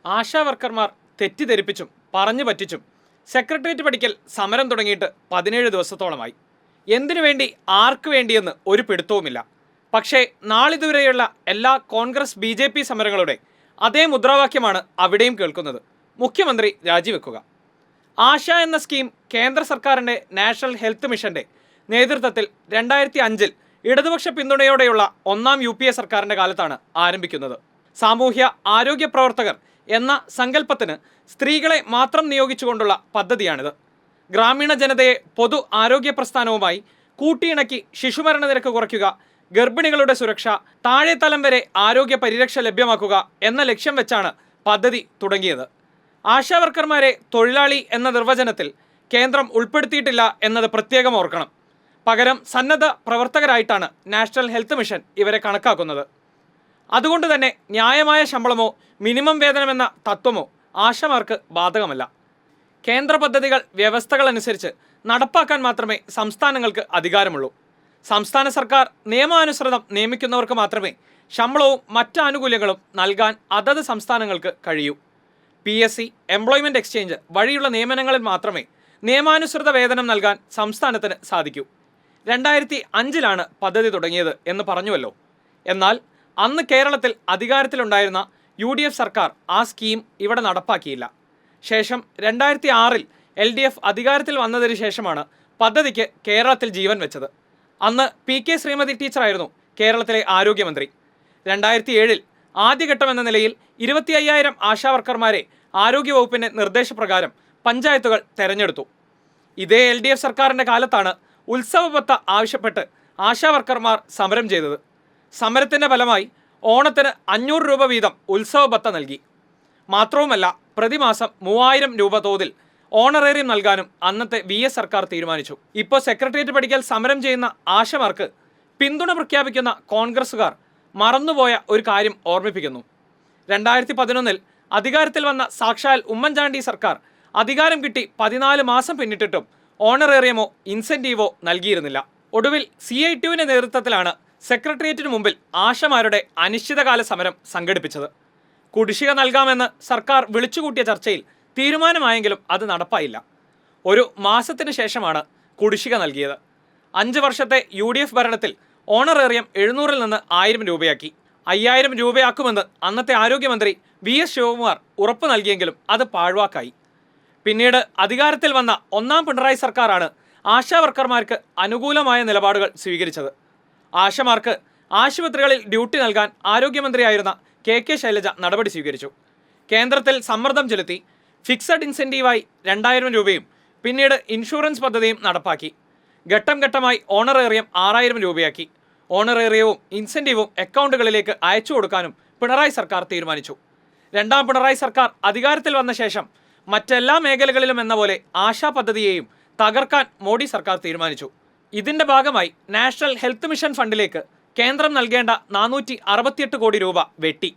ആശാ വർക്കർമാർ തെറ്റിദ്ധരിപ്പിച്ചും പറഞ്ഞു പറ്റിച്ചും സെക്രട്ടേറിയറ്റ് പഠിക്കൽ സമരം തുടങ്ങിയിട്ട് 17 ദിവസത്തോളമായി. എന്തിനു വേണ്ടി, ആർക്ക് വേണ്ടിയെന്ന് ഒരു പിടുത്തവുമില്ല. പക്ഷേ നാളിതുവരെയുള്ള എല്ലാ കോൺഗ്രസ് BJP സമരങ്ങളുടെ അതേ മുദ്രാവാക്യമാണ് അവിടെയും കേൾക്കുന്നത്: മുഖ്യമന്ത്രി രാജിവെക്കുക. ആശ എന്ന സ്കീം കേന്ദ്ര സർക്കാരിൻ്റെ നാഷണൽ ഹെൽത്ത് മിഷന്റെ നേതൃത്വത്തിൽ 2005-ൽ ഇടതുപക്ഷ പിന്തുണയോടെയുള്ള ഒന്നാം UPA സർക്കാരിൻ്റെ കാലത്താണ് ആരംഭിക്കുന്നത്. സാമൂഹ്യ ആരോഗ്യ പ്രവർത്തകർ എന്ന സങ്കല്പത്തിന് സ്ത്രീകളെ മാത്രം നിയോഗിച്ചുകൊണ്ടുള്ള പദ്ധതിയാണിത്. ഗ്രാമീണ ജനതയെ പൊതു ആരോഗ്യ പ്രസ്ഥാനവുമായി കൂട്ടിയിണക്കി ശിശുമരണ നിരക്ക് കുറയ്ക്കുക, ഗർഭിണികളുടെ സുരക്ഷ, താഴെത്തലം വരെ ആരോഗ്യ പരിരക്ഷ ലഭ്യമാക്കുക എന്ന ലക്ഷ്യം വെച്ചാണ് പദ്ധതി തുടങ്ങിയത്. ആശാവർക്കർമാരെ തൊഴിലാളി എന്ന നിർവചനത്തിൽ കേന്ദ്രം ഉൾപ്പെടുത്തിയിട്ടില്ല എന്നത് പ്രത്യേകം ഓർക്കണം. പകരം സന്നദ്ധ പ്രവർത്തകരായിട്ടാണ് നാഷണൽ ഹെൽത്ത് മിഷൻ ഇവരെ കണക്കാക്കുന്നത്. അതുകൊണ്ട് തന്നെ ന്യായമായ ശമ്പളമോ മിനിമം വേതനമെന്ന തത്വമോ ആശമാർക്ക് ബാധകമല്ല. കേന്ദ്ര പദ്ധതികൾ വ്യവസ്ഥകളനുസരിച്ച് നടപ്പാക്കാൻ മാത്രമേ സംസ്ഥാനങ്ങൾക്ക് അധികാരമുള്ളൂ. സംസ്ഥാന സർക്കാർ നിയമാനുസൃതം നിയമിക്കുന്നവർക്ക് മാത്രമേ ശമ്പളവും മറ്റ് ആനുകൂല്യങ്ങളും നൽകാൻ അതത് സംസ്ഥാനങ്ങൾക്ക് കഴിയൂ. PSC, എംപ്ലോയ്മെൻറ്റ് എക്സ്ചേഞ്ച് വഴിയുള്ള നിയമനങ്ങളിൽ മാത്രമേ നിയമാനുസൃത വേതനം നൽകാൻ സംസ്ഥാനത്തിന് സാധിക്കൂ. 2005-ലാണ് പദ്ധതി തുടങ്ങിയത് എന്ന് പറഞ്ഞുവല്ലോ. എന്നാൽ അന്ന് കേരളത്തിൽ അധികാരത്തിലുണ്ടായിരുന്ന UDF സർക്കാർ ആ സ്കീം ഇവിടെ നടപ്പാക്കിയില്ല. ശേഷം 2006-ൽ LDF അധികാരത്തിൽ വന്നതിന് ശേഷമാണ് പദ്ധതിക്ക് കേരളത്തിൽ ജീവൻ വെച്ചത്. അന്ന് PK ശ്രീമതി ടീച്ചറായിരുന്നു കേരളത്തിലെ ആരോഗ്യമന്ത്രി. 2007-ൽ ആദ്യഘട്ടമെന്ന നിലയിൽ 25,000 ആശാവർക്കർമാരെ ആരോഗ്യവകുപ്പിൻ്റെ നിർദ്ദേശപ്രകാരം പഞ്ചായത്തുകൾ തെരഞ്ഞെടുത്തു. ഇതേ LDF സർക്കാരിൻ്റെ കാലത്താണ് ഉത്സവബത്ത ആവശ്യപ്പെട്ട് ആശാവർക്കർമാർ സമരം ചെയ്തത്. സമരത്തിൻ്റെ ഫലമായി ഓണത്തിന് 500 രൂപ വീതം ഉത്സവബത്ത നൽകി. മാത്രവുമല്ല, പ്രതിമാസം 3000 രൂപ തോതിൽ ഓണറേറിയം നൽകാനും അന്നത്തെ VS സർക്കാർ തീരുമാനിച്ചു. ഇപ്പോൾ സെക്രട്ടേറിയറ്റ് പഠിക്കൽ സമരം ചെയ്യുന്ന ആശമാർക്ക് പിന്തുണ പ്രഖ്യാപിക്കുന്ന കോൺഗ്രസുകാർ മറന്നുപോയ ഒരു കാര്യം ഓർമ്മിപ്പിക്കുന്നു. 2011-ൽ അധികാരത്തിൽ വന്ന സാക്ഷാൽ ഉമ്മൻചാണ്ടി സർക്കാർ അധികാരം കിട്ടി 14 മാസം പിന്നിട്ടിട്ടും ഓണറേറിയമോ ഇൻസെൻറ്റീവോ നൽകിയിരുന്നില്ല. ഒടുവിൽ CITUവിൻ്റെ നേതൃത്വത്തിലാണ് സെക്രട്ടേറിയറ്റിന് മുമ്പിൽ ആശമാരുടെ അനിശ്ചിതകാല സമരം സംഘടിപ്പിച്ചത്. കുടിശ്ശിക നൽകാമെന്ന് സർക്കാർ വിളിച്ചുകൂട്ടിയ ചർച്ചയിൽ തീരുമാനമായെങ്കിലും അത് നടപ്പായില്ല. ഒരു മാസത്തിന് ശേഷമാണ് കുടിശ്ശിക നൽകിയത്. 5 വർഷത്തെ UDF ഭരണത്തിൽ ഓണറേറിയം 700-ൽ നിന്ന് 1000 രൂപയാക്കി. 5000 രൂപയാക്കുമെന്ന് അന്നത്തെ ആരോഗ്യമന്ത്രി VS ശിവകുമാർ ഉറപ്പ് നൽകിയെങ്കിലും അത് പാഴ്വാക്കായി. പിന്നീട് അധികാരത്തിൽ വന്ന ഒന്നാം പിണറായി സർക്കാരാണ് ആശാവർക്കർമാർക്ക് അനുകൂലമായ നിലപാടുകൾ സ്വീകരിച്ചത്. ആശമാർക്ക് ആശുപത്രികളിൽ ഡ്യൂട്ടി നൽകാൻ ആരോഗ്യമന്ത്രിയായിരുന്ന KK ശൈലജ നടപടി സ്വീകരിച്ചു. കേന്ദ്രത്തിൽ സമ്മർദ്ദം ചെലുത്തി ഫിക്സഡ് ഇൻസെൻറ്റീവായി 2000 രൂപയും പിന്നീട് ഇൻഷുറൻസ് പദ്ധതിയും നടപ്പാക്കി. ഘട്ടം ഘട്ടമായി ഓണറേറിയം 6000 രൂപയാക്കി. ഓണറേറിയവും ഇൻസെൻറ്റീവും അക്കൗണ്ടുകളിലേക്ക് അയച്ചു കൊടുക്കാനും പിണറായി സർക്കാർ തീരുമാനിച്ചു. രണ്ടാം പിണറായി സർക്കാർ അധികാരത്തിൽ വന്ന ശേഷം മറ്റെല്ലാ മേഖലകളിലും എന്ന പോലെ ആശാ പദ്ധതിയെയും തകർക്കാൻ മോഡി സർക്കാർ തീരുമാനിച്ചു. ഇതിൻ്റെ ഭാഗമായി നാഷണൽ ഹെൽത്ത് മിഷൻ ഫണ്ടിലേക്ക് കേന്ദ്രം നൽകേണ്ട 468 കോടി രൂപ വെട്ടി.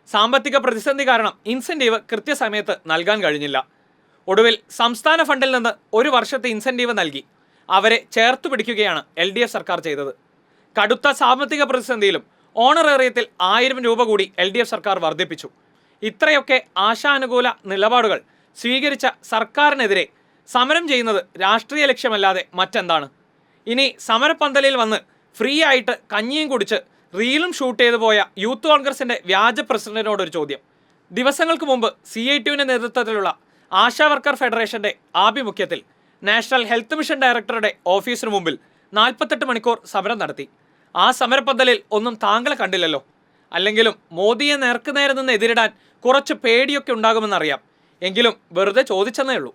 സാമ്പത്തിക പ്രതിസന്ധി കാരണം ഇൻസെൻറ്റീവ് കൃത്യസമയത്ത് നൽകാൻ കഴിഞ്ഞില്ല. ഒടുവിൽ സംസ്ഥാന ഫണ്ടിൽ നിന്ന് 1 വർഷത്തെ ഇൻസെൻറ്റീവ് നൽകി അവരെ ചേർത്തു പിടിക്കുകയാണ് LDF സർക്കാർ ചെയ്തത്. കടുത്ത സാമ്പത്തിക പ്രതിസന്ധിയിലും ഓണറേറിയത്തിൽ 1000 രൂപ കൂടി LDF സർക്കാർ വർദ്ധിപ്പിച്ചു. ഇത്രയൊക്കെ ആശാനുകൂല നിലപാടുകൾ സ്വീകരിച്ച സർക്കാരിനെതിരെ സമരം ചെയ്യുന്നത് രാഷ്ട്രീയ ലക്ഷ്യമല്ലാതെ മറ്റെന്താണ്? ഇനി സമരപ്പന്തലിൽ വന്ന് ഫ്രീ ആയിട്ട് കഞ്ഞിയും കുടിച്ച് റീലും ഷൂട്ട് ചെയ്തു പോയ യൂത്ത് കോൺഗ്രസിൻ്റെ വ്യാജ പ്രസിഡന്റിനോടൊരു ചോദ്യം. ദിവസങ്ങൾക്ക് മുമ്പ് CITUവിൻ്റെ നേതൃത്വത്തിലുള്ള ആശാ വർക്കർ ഫെഡറേഷൻ്റെ ആഭിമുഖ്യത്തിൽ നാഷണൽ ഹെൽത്ത് മിഷൻ ഡയറക്ടറുടെ ഓഫീസിന് മുമ്പിൽ 48 മണിക്കൂർ സമരം നടത്തി. ആ സമരപ്പന്തലിൽ ഒന്നും താങ്കളെ കണ്ടില്ലല്ലോ. അല്ലെങ്കിലും മോദിയെ നേർക്കുനേരെ നിന്ന് എതിരിടാൻ കുറച്ച് പേടിയൊക്കെ ഉണ്ടാകുമെന്നറിയാം. എങ്കിലും വെറുതെ ചോദിച്ചെന്നേ ഉള്ളൂ.